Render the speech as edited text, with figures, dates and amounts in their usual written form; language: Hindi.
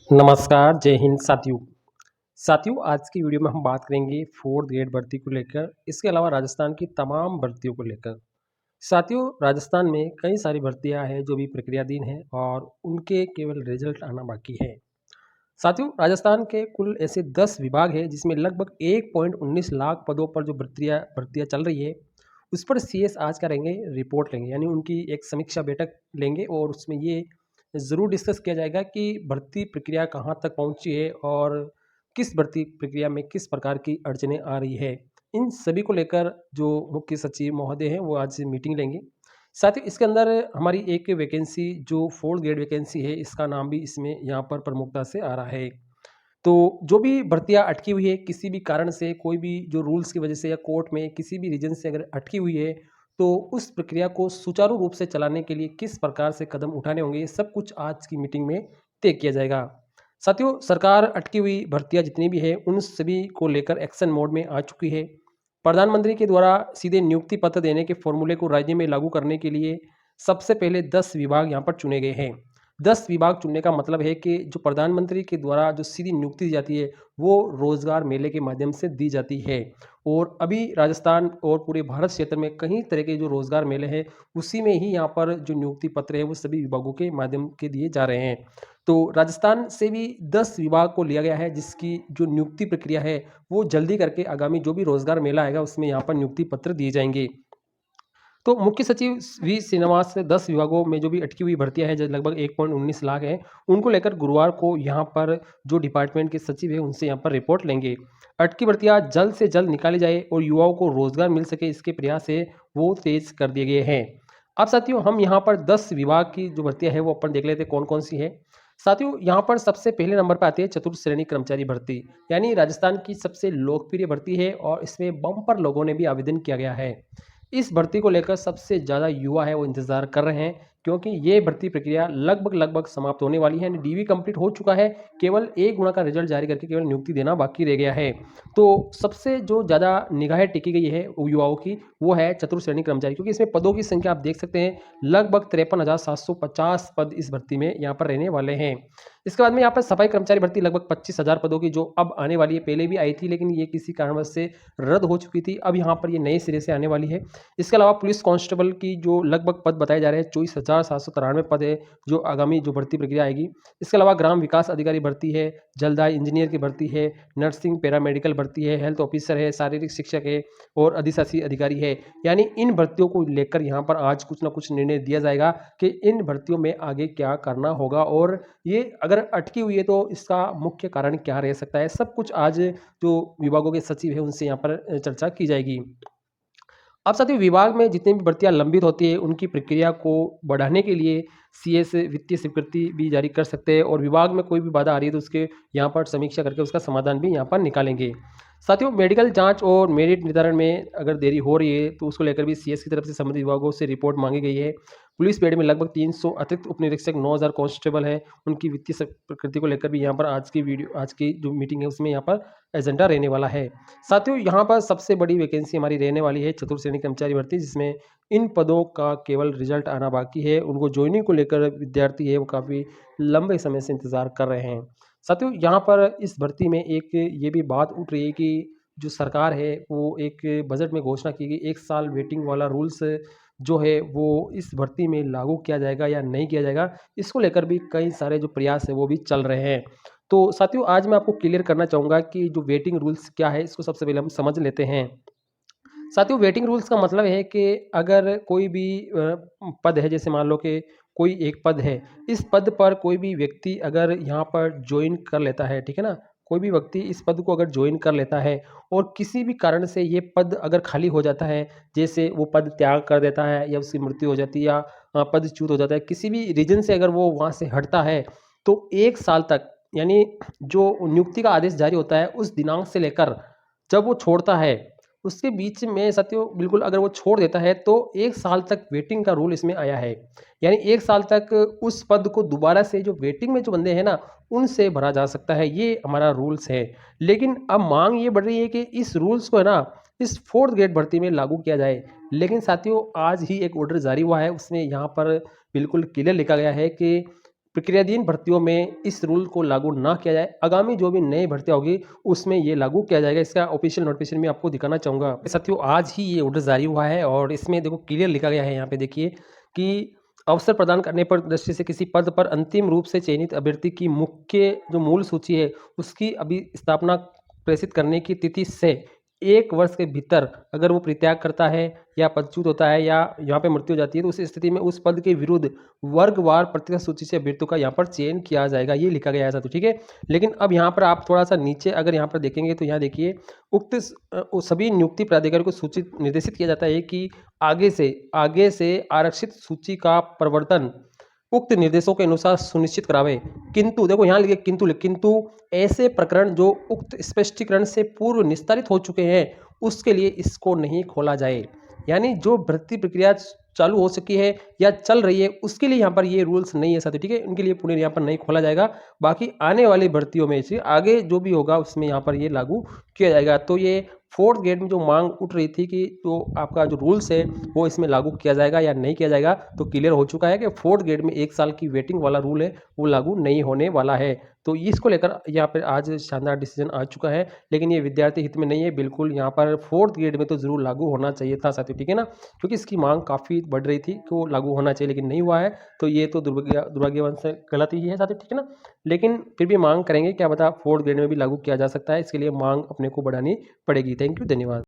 नमस्कार, जय हिंद साथियों। आज की वीडियो में हम बात करेंगे 4th ग्रेड भर्ती को लेकर, इसके अलावा राजस्थान की तमाम भर्तियों को लेकर। साथियों, राजस्थान में कई सारी भर्तियां हैं जो भी प्रक्रियाधीन हैं और उनके केवल रिजल्ट आना बाकी है। साथियों, राजस्थान के कुल ऐसे 10 विभाग हैं जिसमें लगभग 1.19 लाख पदों पर जो भर्तियां भर्तियां चल रही है, उस पर सीएस आज करेंगे, रिपोर्ट लेंगे, यानी उनकी एक समीक्षा बैठक लेंगे और उसमें ये ज़रूर डिस्कस किया जाएगा कि भर्ती प्रक्रिया कहाँ तक पहुँची है और किस भर्ती प्रक्रिया में किस प्रकार की अड़चनें आ रही है। इन सभी को लेकर जो मुख्य सचिव महोदय हैं वो आज मीटिंग लेंगे। साथ ही इसके अंदर हमारी एक वैकेंसी जो 4th ग्रेड वैकेंसी है, इसका नाम भी इसमें यहाँ पर प्रमुखता से आ रहा है। तो जो भी भर्तियाँ अटकी हुई है किसी भी कारण से, कोई भी जो रूल्स की वजह से या कोर्ट में किसी भी रीज़न से अगर अटकी हुई है, तो उस प्रक्रिया को सुचारू रूप से चलाने के लिए किस प्रकार से कदम उठाने होंगे, ये सब कुछ आज की मीटिंग में तय किया जाएगा। साथियों, सरकार अटकी हुई भर्तियाँ जितनी भी हैं, उन सभी को लेकर एक्शन मोड में आ चुकी है। प्रधानमंत्री के द्वारा सीधे नियुक्ति पत्र देने के फॉर्मूले को राज्य में लागू करने के लिए सबसे पहले 10 विभाग यहाँ पर चुने गए हैं। 10 विभाग चुनने का मतलब है कि जो प्रधानमंत्री के द्वारा जो सीधी नियुक्ति दी जाती है, वो रोजगार मेले के माध्यम से दी जाती है। और अभी राजस्थान और पूरे भारत क्षेत्र में कई तरह के जो रोजगार मेले हैं, उसी में ही यहाँ पर जो नियुक्ति पत्र है वो सभी विभागों के माध्यम के दिए जा रहे हैं। तो राजस्थान से भी 10 विभाग को लिया गया है जिसकी जो नियुक्ति प्रक्रिया है वो जल्दी करके आगामी जो भी रोजगार मेला आएगा उसमें यहाँ पर नियुक्ति पत्र दिए जाएंगे। तो मुख्य सचिव वी श्रीनिवास से 10 विभागों में जो भी अटकी हुई भर्तियां हैं, जो लगभग 1.19 लाख है, उनको लेकर गुरुवार को यहाँ पर जो डिपार्टमेंट के सचिव है उनसे यहाँ पर रिपोर्ट लेंगे। अटकी भर्तियां जल्द से जल्द निकाली जाए और युवाओं को रोजगार मिल सके, इसके प्रयास है वो तेज कर दिए गए हैं। अब साथियों, हम यहाँ पर 10 विभाग की जो भर्तियां हैं वो अपन देख लेते हैं कौन कौन सी है। साथियों, यहाँ पर सबसे पहले नंबर पर आती है चतुर्थ श्रेणी कर्मचारी भर्ती, यानी राजस्थान की सबसे लोकप्रिय भर्ती है और इसमें बम्पर लोगों ने भी आवेदन किया गया है। इस भर्ती को लेकर सबसे ज़्यादा युवा है वो इंतज़ार कर रहे हैं, क्योंकि ये भर्ती प्रक्रिया लगभग लगभग समाप्त होने वाली है। डीवी कंप्लीट हो चुका है, केवल 1 गुणा का रिजल्ट जारी करके केवल नियुक्ति देना बाकी रह गया है। तो सबसे जो ज़्यादा निगाहें टिकी गई है युवाओं की, वो है चतुर्थ श्रेणी कर्मचारी, क्योंकि इसमें पदों की संख्या आप देख सकते हैं, लगभग 53,750 पद इस भर्ती में यहाँ पर रहने वाले हैं। इसके बाद में यहाँ पर सफाई कर्मचारी भर्ती लगभग 25,000 पदों की जो अब आने वाली है, पहले भी आई थी लेकिन ये किसी कारणवश से रद्द हो चुकी थी, अब यहाँ पर ये नए सिरे से आने वाली है। इसके अलावा पुलिस कांस्टेबल की जो लगभग पद बताए जा रहे हैं, 24,793 पद है जो आगामी जो भर्ती प्रक्रिया आएगी। इसके अलावा ग्राम विकास अधिकारी भर्ती है, जलदाय इंजीनियर की भर्ती है, नर्सिंग पैरामेडिकल भर्ती है, हेल्थ ऑफिसर है, शारीरिक शिक्षक है और अधिशासी अधिकारी है। यानी इन भर्तियों को लेकर यहाँ पर आज कुछ ना कुछ निर्णय दिया जाएगा कि इन भर्तियों में आगे क्या करना होगा और ये अगर अटकी हुई है तो इसका मुख्य कारण क्या रह सकता है। सब कुछ आज जो विभागों के सचिव है उनसे यहाँ पर चर्चा की जाएगी। अब साथियों, विभाग में जितनी भी भर्तियां लंबित होती है उनकी प्रक्रिया को बढ़ाने के लिए सीएस वित्तीय स्वीकृति भी जारी कर सकते हैं और विभाग में कोई भी बाधा आ रही है तो उसके यहाँ पर समीक्षा करके उसका समाधान भी यहाँ पर निकालेंगे। साथियों, मेडिकल जांच और मेरिट निर्धारण में अगर देरी हो रही है तो उसको लेकर भी सीएस की तरफ से संबंधित विभागों से रिपोर्ट मांगी गई है। पुलिस पेड में लगभग 300 अतिरिक्त उप निरीक्षक, 9,000 कांस्टेबल है, उनकी वित्तीय प्रकृति को लेकर भी यहाँ पर आज की जो मीटिंग है उसमें यहाँ पर एजेंडा रहने वाला है। साथियों, यहाँ पर सबसे बड़ी वैकेंसी हमारी रहने वाली है चतुर्थ श्रेणी कर्मचारी भर्ती, जिसमें इन पदों का केवल रिजल्ट आना बाकी है। उनको ज्वाइनिंग को लेकर विद्यार्थी है वो काफ़ी लंबे समय से इंतज़ार कर रहे हैं। साथियों, यहाँ पर इस भर्ती में एक ये भी बात उठ रही है कि जो सरकार है वो एक बजट में घोषणा की गई 1 साल वेटिंग वाला रूल्स जो है वो इस भर्ती में लागू किया जाएगा या नहीं किया जाएगा, इसको लेकर भी कई सारे जो प्रयास है वो भी चल रहे हैं। तो साथियों, आज मैं आपको क्लियर करना चाहूँगा कि जो वेटिंग रूल्स क्या है, इसको सबसे पहले हम समझ लेते हैं। साथियों, वेटिंग रूल्स का मतलब है कि अगर कोई भी पद है, जैसे मान लो कि कोई एक पद है, इस पद पर कोई भी व्यक्ति अगर यहाँ पर जॉइन कर लेता है, ठीक है ना? कोई भी व्यक्ति इस पद को अगर जॉइन कर लेता है और किसी भी कारण से ये पद अगर खाली हो जाता है, जैसे वो पद त्याग कर देता है या उसकी मृत्यु हो जाती है या पदच्युत हो जाता है, किसी भी रीज़न से अगर वो वहाँ से हटता है, तो 1 साल तक, यानी जो नियुक्ति का आदेश जारी होता है उस दिनांक से लेकर जब वो छोड़ता है, उसके बीच में साथियों बिल्कुल अगर वो छोड़ देता है तो 1 साल तक वेटिंग का रूल इसमें आया है। यानी 1 साल तक उस पद को दोबारा से जो वेटिंग में जो बंदे हैं ना, उनसे भरा जा सकता है, ये हमारा रूल्स है। लेकिन अब माँग ये बढ़ रही है कि इस रूल्स को है ना, इस 4th ग्रेड भर्ती में लागू किया जाए। लेकिन साथियों, आज ही एक ऑर्डर जारी हुआ है, उसमें यहाँ पर बिल्कुल क्लियर लिखा गया है कि प्रक्रियाधीन भर्तियों में इस रूल को लागू ना किया जाए। आगामी जो भी नई भर्तियां होगी उसमें ये लागू किया जाएगा। इसका ऑफिशियल नोटिफिकेशन में आपको दिखाना चाहूँगा। साथियों, आज ही ये ऑर्डर जारी हुआ है और इसमें देखो क्लियर लिखा गया है, यहाँ पे देखिए कि अवसर प्रदान करने पर दृष्टि से किसी पद पर अंतिम रूप से चयनित अभ्यर्थी की मुख्य जो मूल सूची है उसकी अभी स्थापना प्रेषित करने की तिथि से 1 वर्ष के भीतर अगर वो परित्याग करता है या पदच्युत होता है या यहाँ पे मृत्यु हो जाती है तो उस स्थिति में उस पद के विरुद्ध वर्गवार व्यक्तिगत सूची से अभ्यर्थियों का यहाँ पर चयन किया जाएगा, ये लिखा गया है साथियों। ठीक है, लेकिन अब यहाँ पर आप थोड़ा सा नीचे अगर यहाँ पर देखेंगे तो यहाँ देखिए उक्त सभी नियुक्ति प्राधिकारी को सूचित निर्देशित किया जाता है कि आगे से आरक्षित सूची का प्रवर्तन उक्त निर्देशों के अनुसार सुनिश्चित करावे। किंतु देखो यहाँ लिखे किंतु ऐसे प्रकरण जो उक्त स्पष्टीकरण से पूर्व निस्तारित हो चुके हैं उसके लिए इसको नहीं खोला जाए। यानी जो भर्ती प्रक्रिया चालू हो चुकी है या चल रही है उसके लिए यहाँ पर ये रूल्स नहीं है साथी। ठीक है, इनके लिए पुनः यहाँ पर नहीं खोला जाएगा। बाकी आने वाली भर्तियों में से आगे जो भी होगा उसमें यहाँ पर ये लागू किया जाएगा। तो ये 4th ग्रेड में जो मांग उठ रही थी कि जो आपका जो रूल्स है वो इसमें लागू किया जाएगा या नहीं किया जाएगा, तो क्लियर हो चुका है कि 4th ग्रेड में 1 साल की वेटिंग वाला रूल है वो लागू नहीं होने वाला है। तो इसको लेकर यहाँ पर आज शानदार डिसीजन आ चुका है, लेकिन ये विद्यार्थी हित में नहीं है बिल्कुल। यहाँ पर 4th ग्रेड में तो जरूर लागू होना चाहिए था साथियों। ठीक है ना, क्योंकि इसकी मांग काफ़ी बढ़ रही थी कि वो लागू होना चाहिए लेकिन नहीं हुआ है। तो ये तो दुर्भाग्यवश गलती ही है साथियों। ठीक है ना, लेकिन फिर भी मांग करेंगे, क्या पता 4th ग्रेड में भी लागू किया जा सकता है। इसके लिए मांग अपने को बढ़ानी पड़ेगी। थैंक यू, धन्यवाद।